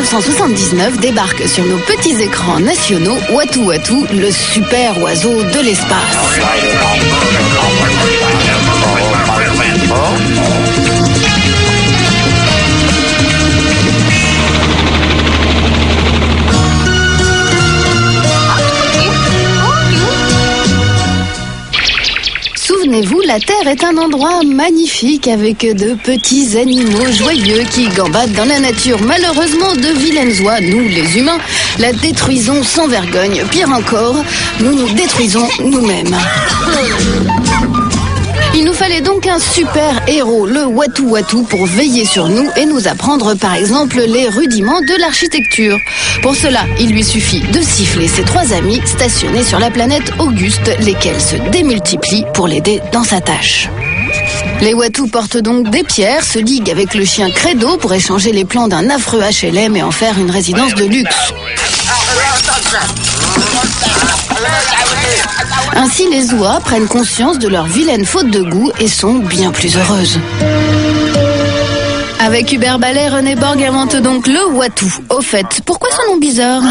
1979 débarque sur nos petits écrans nationaux Watu Watu, le super oiseau de l'espace. Souvenez-vous, la Terre est un endroit magnifique avec de petits animaux joyeux qui gambadent dans la nature. Malheureusement, de vilaines oies, nous les humains, la détruisons sans vergogne. Pire encore, nous nous détruisons nous-mêmes. Il nous fallait donc un super héros, le Watu Watu, pour veiller sur nous et nous apprendre par exemple les rudiments de l'architecture. Pour cela, il lui suffit de siffler ses 3 amis stationnés sur la planète Auguste, lesquels se démultiplient pour l'aider dans sa tâche. Les Watu portent donc des pierres, se liguent avec le chien Credo pour échanger les plans d'un affreux HLM et en faire une résidence de luxe. Ainsi, les oies prennent conscience de leur vilaine faute de goût et sont bien plus heureuses. Avec Hubert Ballet, René Borg invente donc le Watu. Au fait, pourquoi ce nom bizarre ?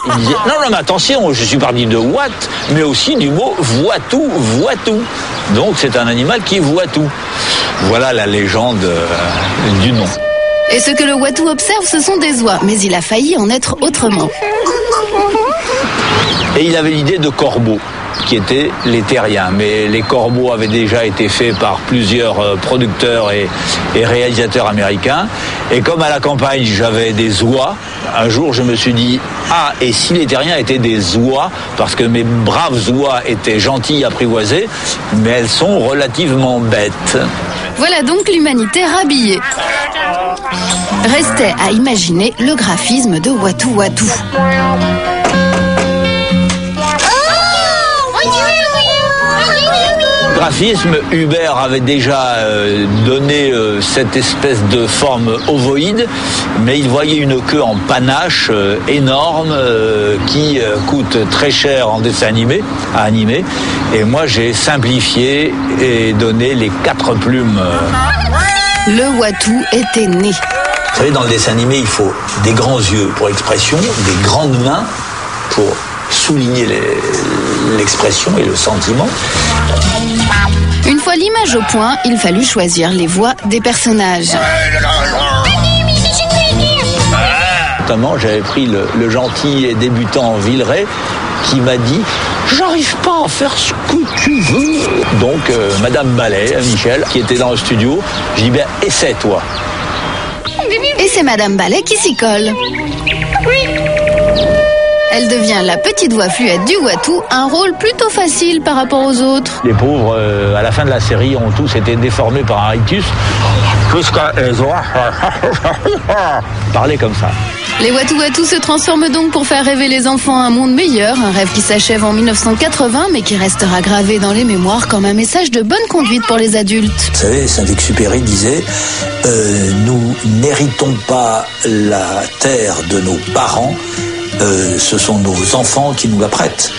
Il disait, non, mais attention, je suis parti de Watt, mais aussi du mot voitou, voitou. Donc c'est un animal qui voit tout. Voilà la légende du nom. Et ce que le Watu observe, ce sont des oies, mais il a failli en être autrement. Et il avait l'idée de corbeaux, qui étaient les terriens. Mais les corbeaux avaient déjà été faits par plusieurs producteurs et réalisateurs américains. Et comme à la campagne, j'avais des oies, un jour je me suis dit, ah, et si les terriens étaient des oies, parce que mes braves oies étaient gentilles, apprivoisées, mais elles sont relativement bêtes. Voilà donc l'humanité rhabillée. Restait à imaginer le graphisme de Watu Watu. Graphisme, Hubert avait déjà donné cette espèce de forme ovoïde, mais il voyait une queue en panache énorme qui coûte très cher en dessin animé, à animer. Et moi, j'ai simplifié et donné les 4 plumes. Le Watu était né. Vous savez, dans le dessin animé, il faut des grands yeux pour expression, des grandes mains pour souligner l'expression et le sentiment. Une fois l'image au point, il fallut choisir les voix des personnages. Notamment, j'avais pris le gentil et débutant Villeray qui m'a dit « J'arrive pas à faire ce que tu veux ». Donc, Madame Ballet, Michel, qui était dans le studio, je dis « Bien, essaie-toi ». Et c'est Madame Ballet qui s'y colle. Elle devient la petite voix fluette du Watu, un rôle plutôt facile par rapport aux autres. Les pauvres, à la fin de la série, ont tous été déformés par un rictus. Puisqu'elles ont parlé comme ça. Les Watu Watu se transforment donc pour faire rêver les enfants à un monde meilleur, un rêve qui s'achève en 1980, mais qui restera gravé dans les mémoires comme un message de bonne conduite pour les adultes. Vous savez, Saint-Exupéry disait nous n'héritons pas la terre de nos parents, ce sont nos enfants qui nous la prêtent.